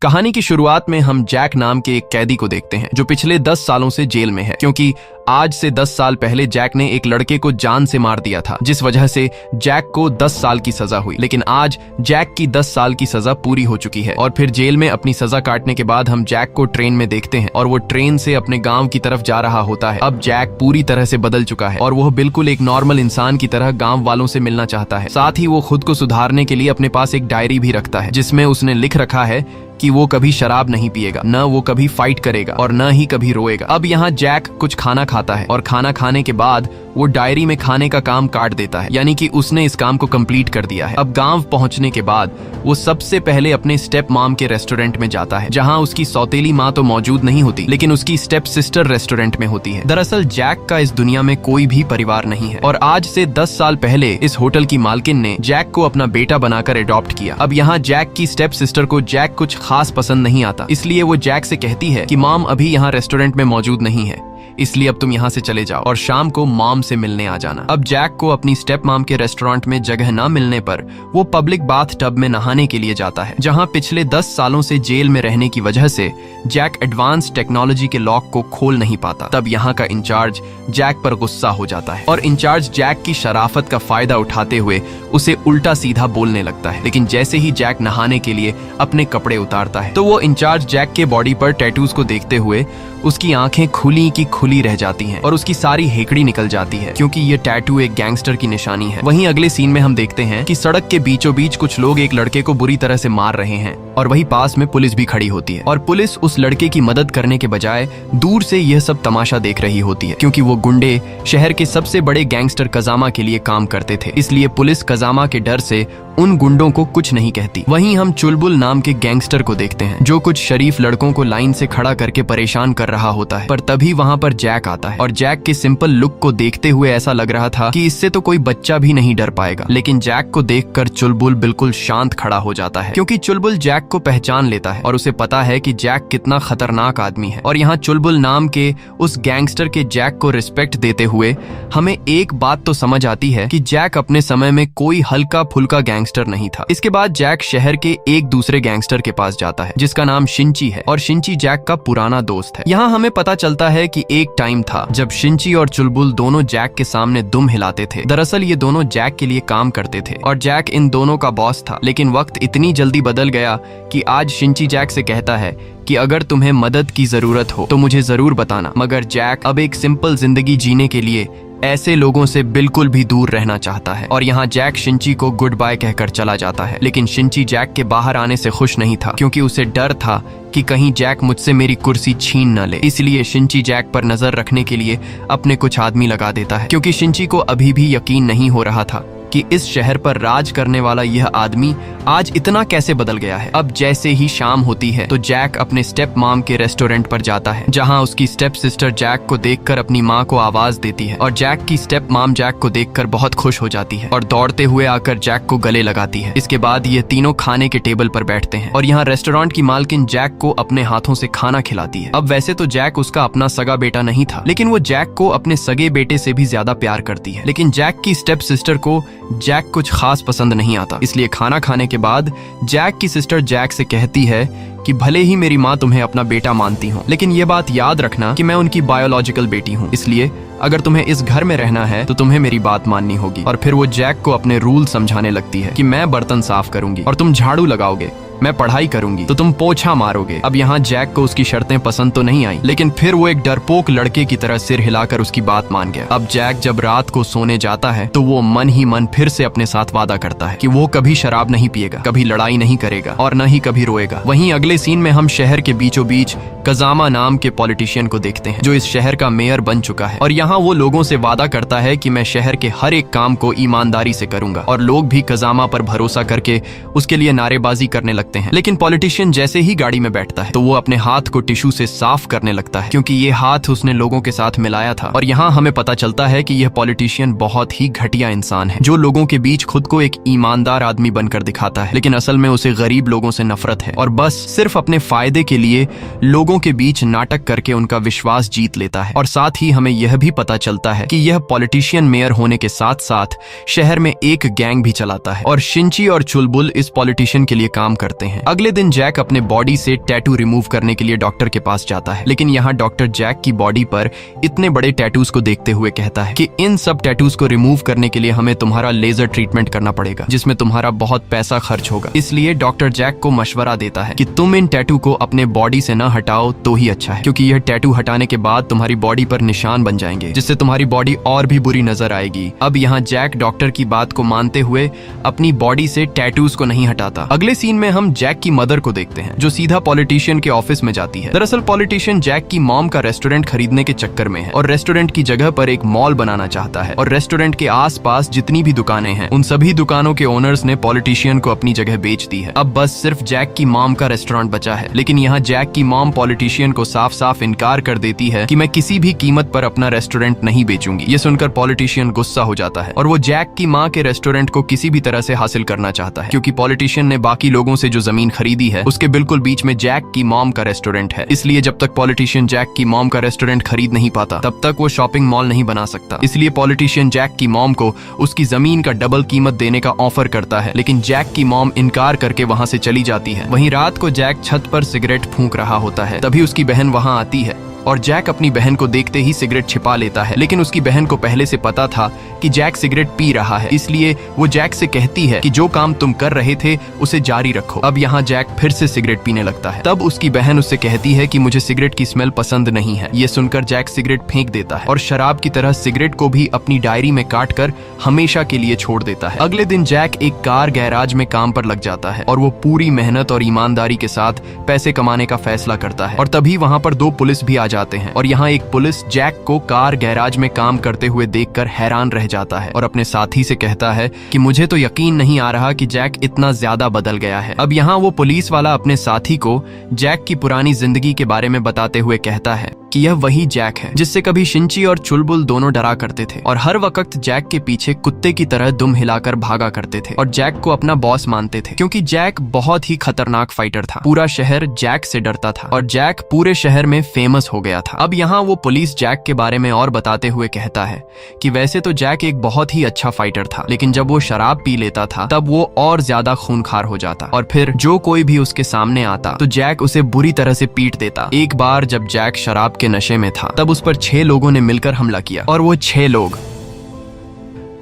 कहानी की शुरुआत में हम जैक नाम के एक कैदी को देखते हैं जो पिछले 10 सालों से जेल में है, क्योंकि आज से 10 साल पहले जैक ने एक लड़के को जान से मार दिया था, जिस वजह से जैक को 10 साल की सजा हुई। लेकिन आज जैक की 10 साल की सजा पूरी हो चुकी है और फिर जेल में अपनी सजा काटने के बाद हम जैक को ट्रेन में देखते हैं और वो ट्रेन से अपने गांव की तरफ जा रहा होता है। अब जैक पूरी तरह से बदल चुका है और वह बिल्कुल एक नॉर्मल इंसान की तरह गांव वालों से मिलना चाहता है। साथ ही वो खुद को सुधारने के लिए अपने पास एक डायरी भी रखता है जिसमें उसने लिख रखा है कि वो कभी शराब नहीं पिएगा, न वो कभी फाइट करेगा और न ही कभी रोएगा। अब यहाँ जैक कुछ खाना खाता है और खाना खाने के बाद वो डायरी में खाने का काम काट देता है, यानी कि उसने इस काम को कंप्लीट कर दिया है। अब गांव पहुंचने के बाद वो सबसे पहले अपने स्टेप मॉम के रेस्टोरेंट में जाता है, जहां उसकी सौतेली माँ तो मौजूद नहीं होती, लेकिन उसकी स्टेप सिस्टर रेस्टोरेंट में होती है। दरअसल जैक का इस दुनिया में कोई भी परिवार नहीं है और आज से 10 साल पहले इस होटल की मालकिन ने जैक को अपना बेटा बनाकर अडॉप्ट किया। अब यहाँ जैक की स्टेप सिस्टर को जैक कुछ खास पसंद नहीं आता, इसलिए वो जैक से कहती है कि मॉम अभी यहाँ रेस्टोरेंट में मौजूद नहीं है, इसलिए अब तुम यहाँ से चले जाओ और शाम को मॉम से मिलने आ जाना। अब जैक को अपनी स्टेप मॉम के रेस्टोरेंट में जगह न मिलने पर वो पब्लिक बाथ टब में नहाने के लिए जाता है, जहाँ पिछले 10 सालों से जेल में रहने की वजह से जैक एडवांस टेक्नोलॉजी के लॉक को खोल नहीं पाता। तब यहाँ का इंचार्ज जैक पर गुस्सा हो जाता है और इंचार्ज जैक की शराफत का फायदा उठाते हुए उसे उल्टा सीधा बोलने लगता है। लेकिन जैसे ही जैक नहाने के लिए अपने कपड़े उतारता है तो वो इंचार्ज जैक के बॉडी पर टैटूज को देखते हुए उसकी आंखें खुली की खुली रह जाती हैं और उसकी सारी हेकड़ी निकल जाती है, क्योंकि ये टैटू एक गैंगस्टर की निशानी है। वहीं अगले सीन में हम देखते हैं कि सड़क के बीचों बीच कुछ लोग एक लड़के को बुरी तरह से मार रहे हैं और वहीं पास में पुलिस भी खड़ी होती है और पुलिस उस लड़के की मदद करने के बजाय दूर से यह सब तमाशा देख रही होती है, क्योंकि वो गुंडे शहर के सबसे बड़े गैंगस्टर कजामा के लिए काम करते थे, इसलिए पुलिस कजामा के डर से उन गुंडों को कुछ नहीं कहती। वहीं हम चुलबुल नाम के गैंगस्टर को देखते हैं जो कुछ शरीफ लड़कों को लाइन से खड़ा करके परेशान कर रहा होता है, पर तभी वहां पर जैक आता है और जैक के सिंपल लुक को देखते हुए ऐसा लग रहा था कि इससे तो कोई बच्चा भी नहीं डर पाएगा। लेकिन जैक को देखकर चुलबुल बिल्कुल शांत खड़ा हो जाता है, क्योंकि चुलबुल जैक को पहचान लेता है और उसे पता है कि जैक कितना खतरनाक आदमी है। और यहाँ चुलबुल नाम के उस गैंगस्टर के जैक को रिस्पेक्ट देते हुए हमें एक बात तो समझ आती है कि जैक अपने समय में कोई हल्का फुल्का गैंगस्टर नहीं था। इसके बाद जैक शहर के एक दूसरे गैंगस्टर के पास जाता है जिसका नाम शिंची है और शिंची जैक का पुराना दोस्त है। यहाँ हमें पता चलता है कि एक टाइम था जब शिंची और चुलबुल दोनों जैक के सामने दुम हिलाते थे। दरअसल ये दोनों जैक के लिए काम करते थे और जैक इन दोनों का बॉस था। लेकिन वक्त इतनी जल्दी बदल गया कि आज शिंची जैक से कहता है कि अगर तुम्हें मदद की जरूरत हो तो मुझे जरूर बताना, मगर जैक अब एक सिंपल जिंदगी जीने के लिए ऐसे लोगों से बिल्कुल भी दूर रहना चाहता है। और यहाँ जैक शिंची को गुड बाय कहकर चला जाता है। लेकिन शिंची जैक के बाहर आने से खुश नहीं था, क्योंकि उसे डर था कि कहीं जैक मुझसे मेरी कुर्सी छीन न ले। इसलिए शिंची जैक पर नजर रखने के लिए अपने कुछ आदमी लगा देता है, क्योंकि शिंची को अभी भी यकीन नहीं हो रहा था कि इस शहर पर राज करने वाला यह आदमी आज इतना कैसे बदल गया है। अब जैसे ही शाम होती है तो जैक अपने स्टेप मॉम के रेस्टोरेंट पर जाता है, जहां उसकी स्टेप सिस्टर जैक को देखकर अपनी माँ को आवाज देती है और जैक की स्टेप मॉम जैक को देखकर बहुत खुश हो जाती है और दौड़ते हुए आकर जैक को गले लगाती है। इसके बाद ये तीनों खाने के टेबल पर बैठते हैं और यहाँ रेस्टोरेंट की मालकिन जैक को अपने हाथों से खाना खिलाती है। अब वैसे तो जैक उसका अपना सगा बेटा नहीं था, लेकिन वो जैक को अपने सगे बेटे से भी ज्यादा प्यार करती है। लेकिन जैक की स्टेप सिस्टर को जैक कुछ खास पसंद नहीं आता, इसलिए खाना खाने के बाद जैक की सिस्टर जैक से कहती है कि भले ही मेरी माँ तुम्हें अपना बेटा मानती हो, लेकिन ये बात याद रखना कि मैं उनकी बायोलॉजिकल बेटी हूँ, इसलिए अगर तुम्हें इस घर में रहना है तो तुम्हें मेरी बात माननी होगी। और फिर वो जैक को अपने रूल समझाने लगती है कि मैं बर्तन साफ करूंगी और तुम झाड़ू लगाओगे, मैं पढ़ाई करूंगी तो तुम पोछा मारोगे। अब यहाँ जैक को उसकी शर्तें पसंद तो नहीं आई, लेकिन फिर वो एक डरपोक लड़के की तरह सिर हिलाकर उसकी बात मान गया। अब जैक जब रात को सोने जाता है तो वो मन ही मन फिर से अपने साथ वादा करता है कि वो कभी शराब नहीं पिएगा, कभी लड़ाई नहीं करेगा और न ही कभी रोएगा। वहीं अगले सीन में हम शहर के बीचों बीच कजामा नाम के पॉलिटिशियन को देखते हैं जो इस शहर का मेयर बन चुका है और यहाँ वो लोगों से वादा करता है कि मैं शहर के हर एक काम को ईमानदारी से करूंगा और लोग भी कजामा पर भरोसा करके उसके लिए नारेबाजी करने लगते हैं। लेकिन पॉलिटिशियन जैसे ही गाड़ी में बैठता है तो वो अपने हाथ को टिश्यू से साफ करने लगता है, क्योंकि ये हाथ उसने लोगों के साथ मिलाया था। और यहाँ हमें पता चलता है कि यह पॉलिटिशियन बहुत ही घटिया इंसान है जो लोगों के बीच खुद को एक ईमानदार आदमी बनकर दिखाता है, लेकिन असल में उसे गरीब लोगों से नफरत है और बस सिर्फ अपने फायदे के लिए लोगों के बीच नाटक करके उनका विश्वास जीत लेता है। और साथ ही हमें यह भी पता चलता है कि यह पॉलिटिशियन मेयर होने के साथ साथ शहर में एक गैंग भी चलाता है और शिंची और चुलबुल इस पॉलिटिशियन के लिए काम करते जाते हैं। अगले दिन जैक अपने बॉडी से टैटू रिमूव करने के लिए डॉक्टर के पास जाता है, लेकिन यहाँ डॉक्टर जैक की बॉडी पर इतने बड़े टैटूज को देखते हुए कहता है कि इन सब टैटूज को रिमूव करने के लिए हमें तुम्हारा लेजर ट्रीटमेंट करना पड़ेगा, जिसमें तुम्हारा बहुत पैसा खर्च होगा। इसलिए डॉक्टर जैक को मशवरा देता है कि तुम इन टैटू को अपने बॉडी से न हटाओ तो ही अच्छा है, क्योंकि यह टैटू हटाने के बाद तुम्हारी बॉडी पर निशान बन जाएंगे, जिससे तुम्हारी बॉडी और भी बुरी नजर आएगी। अब यहाँ जैक डॉक्टर की बात को मानते हुए अपनी बॉडी से टैटूज को नहीं हटाता। अगले सीन में हम जैक की मदर को देखते हैं, जो सीधा पॉलिटिशियन के ऑफिस में जाती है। दरअसल पॉलिटिशियन जैक की मॉम का रेस्टोरेंट खरीदने के चक्कर में है और रेस्टोरेंट की जगह पर एक मॉल बनाना चाहता है, और रेस्टोरेंट के आसपास जितनी भी दुकानें हैं उन सभी दुकानों के ओनर्स ने पॉलिटिशियन को अपनी जगह बेच दी है। अब बस सिर्फ जैक की मॉम का रेस्टोरेंट बचा है, लेकिन यहाँ जैक की मॉम पॉलिटिशियन को साफ साफ इनकार कर देती है कि मैं किसी भी कीमत पर अपना रेस्टोरेंट नहीं बेचूंगी। ये सुनकर पॉलिटिशियन गुस्सा हो जाता है और वो जैक की माँ के रेस्टोरेंट को किसी भी तरह से हासिल करना चाहता है, क्योंकि पॉलिटिशियन ने बाकी लोगों से जो जमीन खरीदी है उसके बिल्कुल बीच में जैक की मॉम का रेस्टोरेंट है। इसलिए जब तक पॉलिटिशियन जैक की मॉम का रेस्टोरेंट खरीद नहीं पाता तब तक वो शॉपिंग मॉल नहीं बना सकता। इसलिए पॉलिटिशियन जैक की मॉम को उसकी जमीन का डबल कीमत देने का ऑफर करता है, लेकिन जैक की मॉम इनकार करके वहां से चली जाती है। वहीं रात को जैक छत पर सिगरेट फूंक रहा होता है, तभी उसकी बहन वहां आती है और जैक अपनी बहन को देखते ही सिगरेट छिपा लेता है, लेकिन उसकी बहन को पहले से पता था कि जैक सिगरेट पी रहा है, इसलिए वो जैक से कहती है कि जो काम तुम कर रहे थे उसे जारी रखो। अब यहाँ जैक फिर से सिगरेट पीने लगता है। तब उसकी बहन उससे कहती है कि मुझे सिगरेट की स्मेल पसंद नहीं है। ये सुनकर जैक सिगरेट फेंक देता है और शराब की तरह सिगरेट को भी अपनी डायरी में काट कर हमेशा के लिए छोड़ देता है। अगले दिन जैक एक कार गैराज में काम पर लग जाता है और वो पूरी मेहनत और ईमानदारी के साथ पैसे कमाने का फैसला करता है। और तभी वहाँ पर 2 पुलिस भी आ जाते हैं और यहाँ एक पुलिस जैक को कार गैराज में काम करते हुए देखकर हैरान रह जाता है और अपने साथी से कहता है कि मुझे तो यकीन नहीं आ रहा कि जैक इतना ज्यादा बदल गया है। अब यहाँ वो पुलिस वाला अपने साथी को जैक की पुरानी जिंदगी के बारे में बताते हुए कहता है कि यह वही जैक है जिससे कभी शिंची और चुलबुल दोनों डरा करते थे और हर वक्त जैक के पीछे कुत्ते की तरह दुम हिलाकर भागा करते थे और जैक को अपना बॉस मानते थे, क्योंकि जैक बहुत ही खतरनाक फाइटर था। पूरा शहर जैक से डरता था और जैक पूरे शहर में फेमस हो गया था। अब यहाँ वो पुलिस जैक के बारे में और बताते हुए कहता है कि वैसे तो जैक एक बहुत ही अच्छा फाइटर था, लेकिन जब वो शराब पी लेता था तब वो और ज्यादा खूंखार हो जाता और फिर जो कोई भी उसके सामने आता तो जैक उसे बुरी तरह से पीट देता। एक बार जब जैक शराब के नशे में था तब उस पर 6 लोगों ने मिलकर हमला किया और वो 6 लोग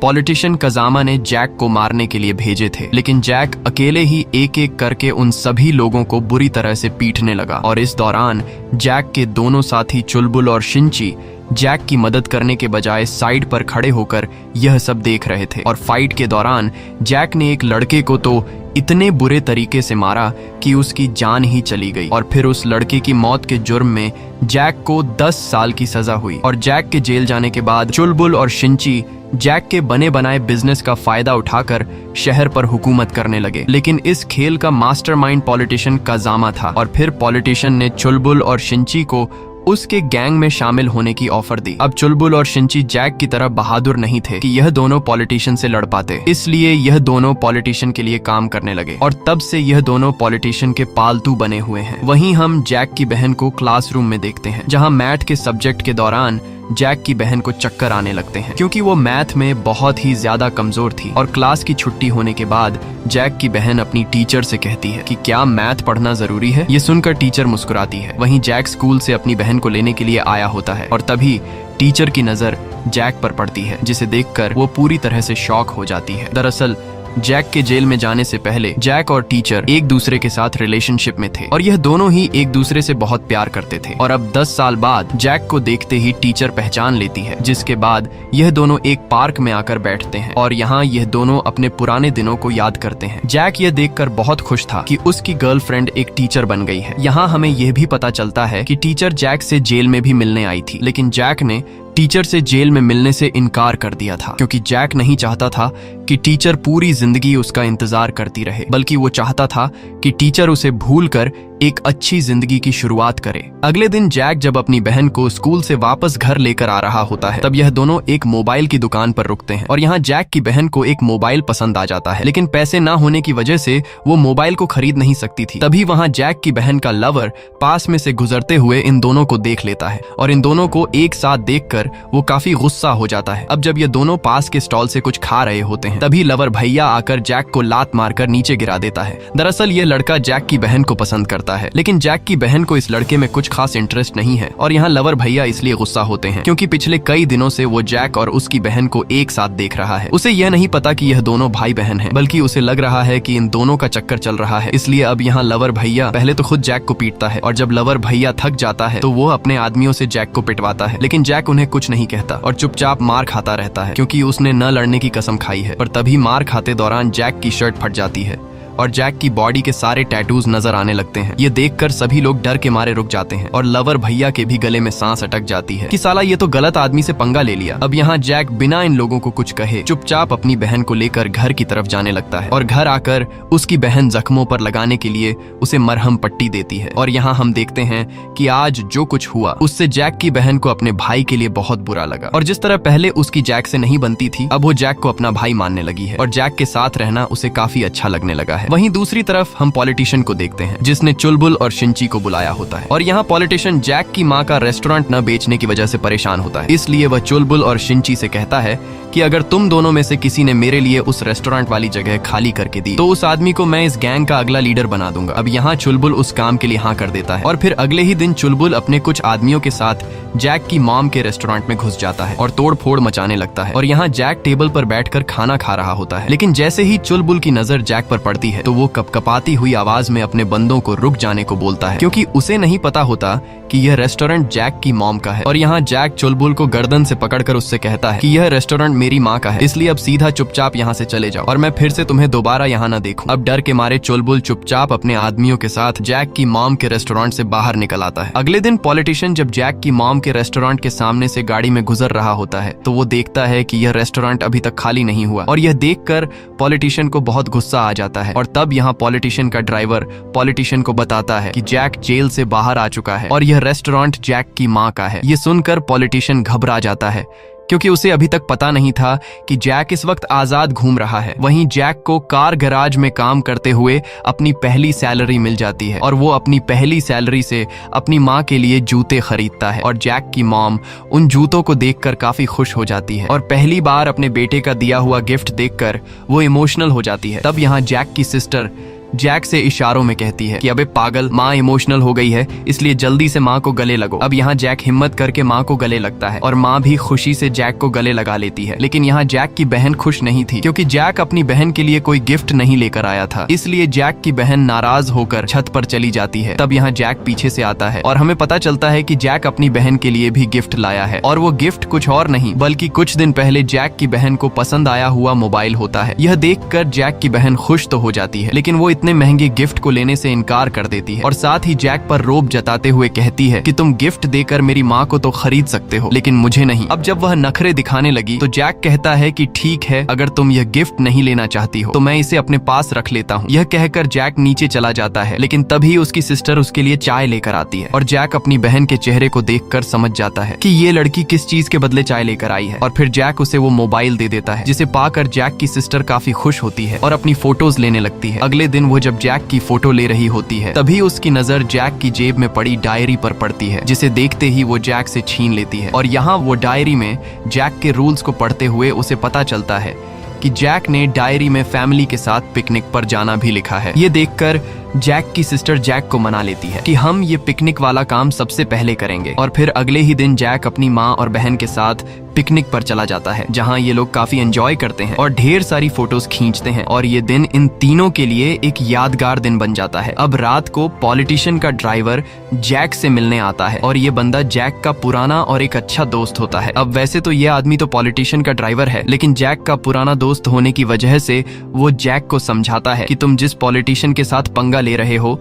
पॉलिटिशियन कजामा ने जैक को मारने के लिए भेजे थे, लेकिन जैक अकेले ही एक एक करके उन सभी लोगों को बुरी तरह से पीटने लगा और इस दौरान जैक के दोनों साथी चुलबुल और शिंची जैक की मदद करने के बजाय साइड पर खड़े होकर यह सब देख रहे थे। और फाइट के दौरान जैक ने एक लड़के को तो इतने बुरे तरीके से मारा कि उसकी जान ही चली गई और फिर उस लड़के की मौत के जुर्म में जैक को 10 साल की सजा हुई। और जैक के जेल जाने के बाद चुलबुल और शिंची जैक के बने बनाए बिजनेस का फायदा उठाकर शहर पर हुकूमत करने लगे, लेकिन इस खेल का मास्टरमाइंड पॉलिटिशियन कजामा था। और फिर पॉलिटिशियन ने चुलबुल और शिंची को उसके गैंग में शामिल होने की ऑफर दी। अब चुलबुल और शिंची जैक की तरह बहादुर नहीं थे कि यह दोनों पॉलिटिशियन से लड़ पाते, इसलिए यह दोनों पॉलिटिशियन के लिए काम करने लगे और तब से यह दोनों पॉलिटिशियन के पालतू बने हुए हैं। वहीं हम जैक की बहन को क्लासरूम में देखते हैं, जहां मैथ के सब्जेक्ट के दौरान जैक की बहन को चक्कर आने लगते हैं, क्योंकि वो मैथ में बहुत ही ज्यादा कमजोर थी। और क्लास की छुट्टी होने के बाद जैक की बहन अपनी टीचर से कहती है कि क्या मैथ पढ़ना जरूरी है। ये सुनकर टीचर मुस्कुराती है। वहीं जैक स्कूल से अपनी बहन को लेने के लिए आया होता है और तभी टीचर की नजर जैक पर पड़ती है, जिसे देखकर वो पूरी तरह से शॉक हो जाती है। दरअसल जैक के जेल में जाने से पहले जैक और टीचर एक दूसरे के साथ रिलेशनशिप में थे और यह दोनों ही एक दूसरे से बहुत प्यार करते थे। और अब 10 साल बाद जैक को देखते ही टीचर पहचान लेती है, जिसके बाद यह दोनों एक पार्क में आकर बैठते हैं और यहाँ यह दोनों अपने पुराने दिनों को याद करते हैं। जैक यह देखकर बहुत खुश था कि उसकी गर्लफ्रेंड एक टीचर बन गई है। यहाँ हमें यह भी पता चलता है कि टीचर जैक से जेल में भी मिलने आई थी, लेकिन जैक ने टीचर से जेल में मिलने से इनकार कर दिया था, क्योंकि जैक नहीं चाहता था कि टीचर पूरी जिंदगी उसका इंतजार करती रहे, बल्कि वो चाहता था कि टीचर उसे भूलकर एक अच्छी जिंदगी की शुरुआत करे। अगले दिन जैक जब अपनी बहन को स्कूल से वापस घर लेकर आ रहा होता है, तब यह दोनों एक मोबाइल की दुकान पर रुकते हैं और यहाँ जैक की बहन को एक मोबाइल पसंद आ जाता है, लेकिन पैसे ना होने की वजह से वो मोबाइल को खरीद नहीं सकती थी। तभी वहाँ जैक की बहन का लवर पास में से गुजरते हुए इन दोनों को देख लेता है और इन दोनों को एक साथ देखकर वो काफी गुस्सा हो जाता है। अब जब ये दोनों पास के स्टॉल से कुछ खा रहे होते हैं तभी लवर भैया आकर जैक को लात मारकर नीचे गिरा देता है। दरअसल ये लड़का जैक की बहन को पसंद करता है, लेकिन जैक की बहन को इस लड़के में कुछ खास इंटरेस्ट नहीं है और यहाँ लवर भैया इसलिए गुस्सा होते हैं क्योंकि पिछले कई दिनों से वो जैक और उसकी बहन को एक साथ देख रहा है। उसे यह नहीं पता कि यह दोनों भाई बहन हैं, बल्कि उसे लग रहा है कि इन दोनों का चक्कर चल रहा है। इसलिए अब यहाँ लवर भैया पहले तो खुद जैक को पीटता है और जब लवर भैया थक जाता है तो वो अपने आदमियों से जैक को पिटवाता है, लेकिन जैक उन्हें कुछ नहीं कहता और चुपचाप मार खाता रहता है क्योंकि उसने न लड़ने की कसम खाई है। पर तभी मार खाते दौरान जैक की शर्ट फट जाती है और जैक की बॉडी के सारे टैटूज नजर आने लगते हैं। ये देखकर सभी लोग डर के मारे रुक जाते हैं और लवर भैया के भी गले में सांस अटक जाती है कि साला ये तो गलत आदमी से पंगा ले लिया। अब यहाँ जैक बिना इन लोगों को कुछ कहे चुपचाप अपनी बहन को लेकर घर की तरफ जाने लगता है और घर आकर उसकी बहन जख्मों पर लगाने के लिए उसे मरहम पट्टी देती है। और यहाँ हम देखते हैं कि आज जो कुछ हुआ उससे जैक की बहन को अपने भाई के लिए बहुत बुरा लगा और जिस तरह पहले उसकी जैक से नहीं बनती थी, अब वो जैक को अपना भाई मानने लगी है और जैक के साथ रहना उसे काफी अच्छा लगने लगा है। वहीं दूसरी तरफ हम पॉलिटिशियन को देखते हैं जिसने चुलबुल और शिंची को बुलाया होता है और यहाँ पॉलिटिशियन जैक की माँ का रेस्टोरेंट न बेचने की वजह से परेशान होता है। इसलिए वह चुलबुल और शिंची से कहता है कि अगर तुम दोनों में से किसी ने मेरे लिए उस रेस्टोरेंट वाली जगह खाली करके दी तो उस आदमी को मैं इस गैंग का अगला लीडर बना दूंगा। अब यहाँ चुलबुल उस काम के लिए हाँ कर देता है और फिर अगले ही दिन चुलबुल अपने कुछ आदमियों के साथ जैक की मॉम के रेस्टोरेंट में घुस जाता है और तोड़ फोड़ मचाने लगता है और यहाँ जैक टेबल पर बैठकर खाना खा रहा होता है, लेकिन जैसे ही चुलबुल की नजर जैक पर पड़ती है तो वो कपकपाती हुई आवाज में अपने बंदों को रुक जाने को बोलता है क्योंकि उसे नहीं पता होता कि यह रेस्टोरेंट जैक की मॉम का है। और यहाँ जैक चुलबुल को गर्दन से पकड़कर उससे कहता है कि यह रेस्टोरेंट मेरी माँ का है, इसलिए अब सीधा चुपचाप यहाँ से चले जाओ और मैं फिर से तुम्हें दोबारा यहाँ न देखूं। अब डर के मारे चुलबुल चुपचाप अपने आदमियों के साथ जैक की मॉम के रेस्टोरेंट से बाहर निकल आता है। अगले दिन पॉलिटिशियन जब जैक की मॉम के रेस्टोरेंट के सामने से गाड़ी में गुजर रहा होता है तो वो देखता है कि यह रेस्टोरेंट अभी तक खाली नहीं हुआ और यह देखकर पॉलिटिशियन को बहुत गुस्सा आ जाता है और तब यहाँ पॉलिटिशियन का ड्राइवर पॉलिटिशियन को बताता है कि जैक जेल से बाहर आ चुका है और यह रेस्टोरेंट जैक की माँ का है। ये सुनकर पॉलिटिशियन घबरा जाता है क्योंकि उसे अभी तक पता नहीं था कि जैक इस वक्त आजाद घूम रहा है। वहीं जैक को कार गैराज में काम करते हुए अपनी पहली सैलरी मिल जाती है और वो अपनी पहली सैलरी से अपनी माँ के लिए जूते खरीदता है और जैक की मॉम उन जूतों को देखकर काफी खुश हो जाती है और पहली बार अपने बेटे का दिया हुआ गिफ्ट देखकर वो इमोशनल हो जाती है। तब यहाँ जैक की सिस्टर जैक से इशारों में कहती है कि अबे पागल, माँ इमोशनल हो गई है इसलिए जल्दी से माँ को गले लगो। अब यहाँ जैक हिम्मत करके माँ को गले लगता है और माँ भी खुशी से जैक को गले लगा लेती है, लेकिन यहाँ जैक की बहन खुश नहीं थी क्योंकि जैक अपनी बहन के लिए कोई गिफ्ट नहीं लेकर आया था। इसलिए जैक की बहन नाराज होकर छत पर चली जाती है। तब यहाँ जैक पीछे से आता है और हमें पता चलता है कि जैक अपनी बहन के लिए भी गिफ्ट लाया है और वो गिफ्ट कुछ और नहीं बल्कि कुछ दिन पहले जैक की बहन को पसंद आया हुआ मोबाइल होता है। यह देखकर जैक की बहन खुश तो हो जाती है, लेकिन वो इतने महंगे गिफ्ट को लेने से इनकार कर देती है और साथ ही जैक पर रोब जताते हुए कहती है कि तुम गिफ्ट देकर मेरी माँ को तो खरीद सकते हो लेकिन मुझे नहीं। अब जब वह नखरे दिखाने लगी तो जैक कहता है कि ठीक है, अगर तुम यह गिफ्ट नहीं लेना चाहती हो तो मैं इसे अपने पास रख लेता हूँ। यह कहकर जैक नीचे चला जाता है, लेकिन तभी उसकी सिस्टर उसके लिए चाय लेकर आती है और जैक अपनी बहन के चेहरे को देखकर समझ जाता है कि ये लड़की किस चीज के बदले चाय लेकर आई है और फिर जैक उसे वो मोबाइल दे देता है, जिसे पाकर जैक की सिस्टर काफी खुश होती है और अपनी फोटोज लेने लगती है। अगले दिन वो जब जैक की फोटो ले रही होती है तभी उसकी नजर जैक की जेब में पड़ी डायरी पर पड़ती है, जिसे देखते ही वो जैक से छीन लेती है और यहाँ वो डायरी में जैक के रूल्स को पढ़ते हुए उसे पता चलता है कि जैक ने डायरी में फैमिली के साथ पिकनिक पर जाना भी लिखा है। ये देखकर जैक की सिस्टर जैक को मना लेती है कि हम ये पिकनिक वाला काम सबसे पहले करेंगे और फिर अगले ही दिन जैक अपनी माँ और बहन के साथ पिकनिक पर चला जाता है, जहाँ ये लोग काफी एंजॉय करते हैं और ढेर सारी फोटोज खींचते हैं और ये दिन इन तीनों के लिए एक यादगार दिन बन जाता है। अब रात को पॉलिटिशियन का ड्राइवर जैक से मिलने आता है और ये बंदा जैक का पुराना और एक अच्छा दोस्त होता है। अब वैसे तो ये आदमी तो पॉलिटिशियन का ड्राइवर है, लेकिन जैक का पुराना दोस्त होने की वजह से वो जैक को समझाता है कि तुम जिस पॉलिटिशियन के साथ पंगा ले रहे हो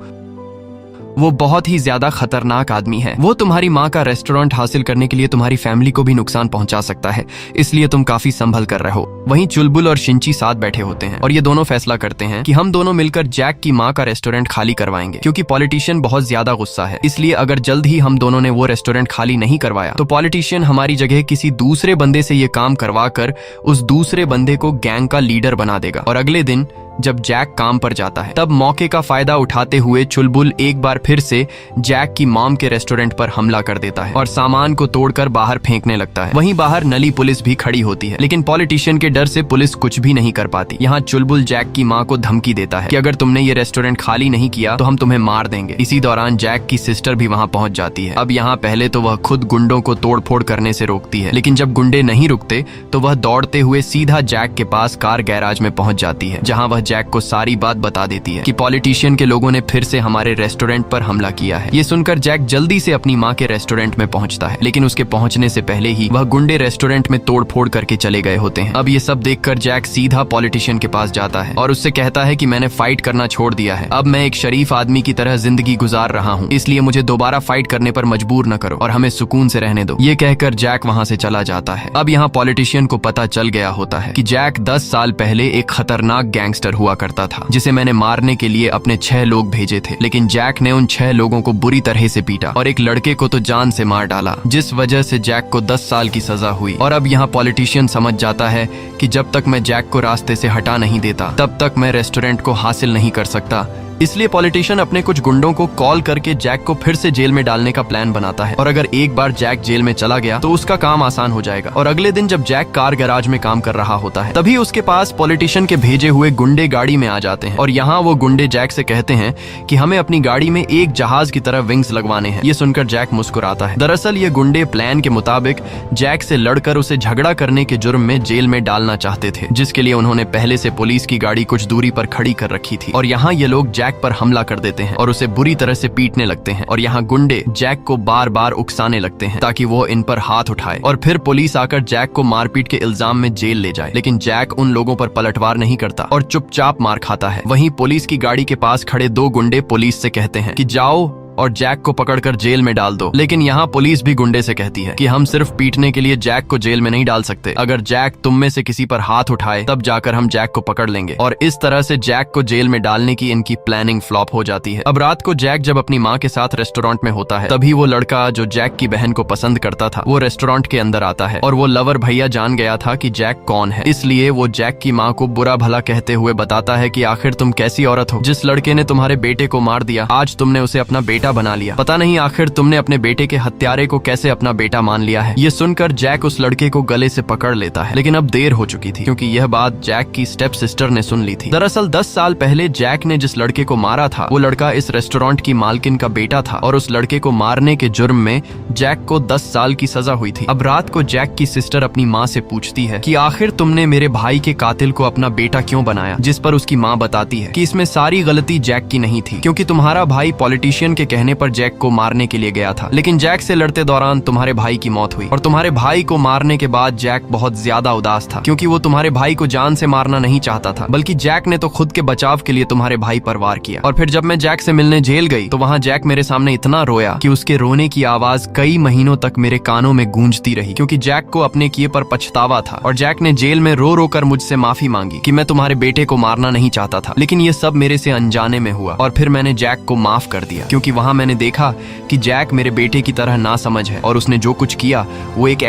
वो बहुत ही ज्यादा खतरनाक आदमी है। वो तुम्हारी माँ का रेस्टोरेंट हासिल करने के लिए तुम्हारी फैमिली को भी नुकसान पहुंचा सकता है, इसलिए तुम काफी संभल कर रहो। वहीं चुलबुल और शिंची साथ बैठे होते हैं और ये दोनों फैसला करते हैं कि हम दोनों मिलकर जैक की माँ का रेस्टोरेंट खाली करवाएंगे, क्योंकि पॉलिटिशियन बहुत ज्यादा गुस्सा है। इसलिए अगर जल्द ही हम दोनों ने वो रेस्टोरेंट खाली नहीं करवाया तो पॉलिटिशियन हमारी जगह किसी दूसरे बंदे से ये काम करवा कर उस दूसरे बंदे को गैंग का लीडर बना देगा और अगले दिन जब जैक काम पर जाता है। तब मौके का फायदा उठाते हुए चुलबुल एक बार फिर से जैक की मॉम के रेस्टोरेंट पर हमला कर देता है और सामान को तोड़कर बाहर फेंकने लगता है। वहीं बाहर नली पुलिस भी खड़ी होती है, लेकिन पॉलिटिशियन के डर से पुलिस कुछ भी नहीं कर पाती। यहाँ चुलबुल जैक की माँ को धमकी देता है कि अगर तुमने ये रेस्टोरेंट खाली नहीं किया तो हम तुम्हें मार देंगे। इसी दौरान जैक की सिस्टर भी वहाँ पहुँच जाती है। अब यहाँ पहले तो वह खुद गुंडों को तोड़फोड़ करने से रोकती है, लेकिन जब गुंडे नहीं रुकते तो वह दौड़ते हुए सीधा जैक के पास कार गैराज में पहुंच जाती है, जहां वह जैक को सारी बात बता देती है कि पॉलिटिशियन के लोगों ने फिर से हमारे रेस्टोरेंट पर हमला किया है। ये सुनकर जैक जल्दी से अपनी माँ के रेस्टोरेंट में पहुंचता है, लेकिन उसके पहुंचने से पहले ही वह गुंडे रेस्टोरेंट में तोड़फोड़ करके चले गए होते हैं। अब ये सब देखकर जैक सीधा पॉलिटिशियन के पास जाता है और उससे कहता है कि मैंने फाइट करना छोड़ दिया है, अब मैं एक शरीफ आदमी की तरह जिंदगी गुजार रहा हूँ, इसलिए मुझे दोबारा फाइट करने पर मजबूर न करो और हमें सुकून से रहने दो। ये कहकर जैक वहाँ से चला जाता है। अब यहाँ पॉलिटिशियन को पता चल गया होता है कि जैक 10 साल पहले एक खतरनाक गैंगस्टर हुआ करता था, जिसे मैंने मारने के लिए अपने 6 लोग भेजे थे, लेकिन जैक ने उन 6 लोगों को बुरी तरह से पीटा और एक लड़के को तो जान से मार डाला, जिस वजह से जैक को 10 साल की सजा हुई। और अब यहाँ पॉलिटिशियन समझ जाता है कि जब तक मैं जैक को रास्ते से हटा नहीं देता तब तक मैं रेस्टोरेंट को हासिल नहीं कर सकता। इसलिए पॉलिटिशियन अपने कुछ गुंडों को कॉल करके जैक को फिर से जेल में डालने का प्लान बनाता है, और अगर एक बार जैक जेल में चला गया तो उसका काम आसान हो जाएगा। और अगले दिन जब जैक कार गैराज में काम कर रहा होता है, तभी उसके पास पॉलिटिशियन के भेजे हुए गुंडे गाड़ी में आ जाते हैं और यहाँ वो गुंडे जैक से कहते हैं कि हमें अपनी गाड़ी में एक जहाज की तरह विंग्स लगवाने हैं। ये सुनकर जैक मुस्कुराता है। दरअसल ये गुंडे प्लान के मुताबिक जैक से लड़कर उसे झगड़ा करने के जुर्म में जेल में डालना चाहते थे, जिसके लिए उन्होंने पहले से पुलिस की गाड़ी कुछ दूरी पर खड़ी कर रखी थी। और यहाँ ये लोग जैक पर हमला कर देते हैं और उसे बुरी तरह से पीटने लगते हैं। और यहाँ गुंडे जैक को बार बार उकसाने लगते हैं ताकि वो इन पर हाथ उठाए, और फिर पुलिस आकर जैक को मारपीट के इल्जाम में जेल ले जाए। लेकिन जैक उन लोगों पर पलटवार नहीं करता और चुपचाप मार खाता है। वहीं पुलिस की गाड़ी के पास खड़े 2 गुंडे पुलिस से कहते हैं कि जाओ और जैक को पकड़कर जेल में डाल दो। लेकिन यहाँ पुलिस भी गुंडे से कहती है कि हम सिर्फ पीटने के लिए जैक को जेल में नहीं डाल सकते, अगर जैक तुम में से किसी पर हाथ उठाए तब जाकर हम जैक को पकड़ लेंगे। और इस तरह से जैक को जेल में डालने की इनकी प्लानिंग फ्लॉप हो जाती है। अब रात को जैक जब अपनी माँ के साथ रेस्टोरेंट में होता है, तभी वो लड़का जो जैक की बहन को पसंद करता था वो रेस्टोरेंट के अंदर आता है, और वो लवर भैया जान गया था कि जैक कौन है, इसलिए वो जैक की माँ को बुरा भला कहते हुए बताता है कि आखिर तुम कैसी औरत हो, जिस लड़के ने तुम्हारे बेटे को मार दिया आज तुमने उसे अपना बेटा बना लिया, पता नहीं आखिर तुमने अपने बेटे के हत्यारे को कैसे अपना बेटा मान लिया है। ये सुनकर जैक उस लड़के को गले से पकड़ लेता है, लेकिन अब देर हो चुकी थी क्योंकि यह बात जैक की स्टेप सिस्टर ने सुन ली थी। दरअसल 10 साल पहले जैक ने जिस लड़के को मारा था वो लड़का इस रेस्टोरेंट की मालकिन का बेटा था, और उस लड़के को मारने के जुर्म में जैक को 10 साल की सजा हुई थी। अब रात को जैक की सिस्टर अपनी माँ से पूछती है कि आखिर तुमने मेरे भाई के कातिल को अपना बेटा क्यों बनाया, जिस पर उसकी माँ बताती है कि इसमें सारी गलती जैक की नहीं थी, क्योंकि तुम्हारा भाई पॉलिटिशियन के कहने पर जैक को मारने के लिए गया था, लेकिन जैक से लड़ते दौरान तुम्हारे भाई की मौत हुई, और तुम्हारे भाई को मारने के बाद जैक बहुत ज्यादा उदास था, क्योंकि वो तुम्हारे भाई को जान से मारना नहीं चाहता था, बल्कि जैक ने तो खुद के बचाव के लिए तुम्हारे भाई पर वार किया। और फिर जब मैं जैक से मिलने जेल गई तो वहाँ जैक मेरे सामने इतना रोया कि उसके रोने की आवाज कई महीनों तक मेरे कानों में गूंजती रही, क्योंकि जैक को अपने किए पर पछतावा था। और जैक ने जेल में रो रो कर मुझसे माफी मांगी कि मैं तुम्हारे बेटे को मारना नहीं चाहता था, लेकिन ये सब मेरे से अनजाने में हुआ, और फिर मैंने जैक को माफ कर दिया, क्योंकि वहाँ मैंने देखा कि जैक मेरे बेटे की तरह ना समझ है, और उसने जो कुछ किया वो एक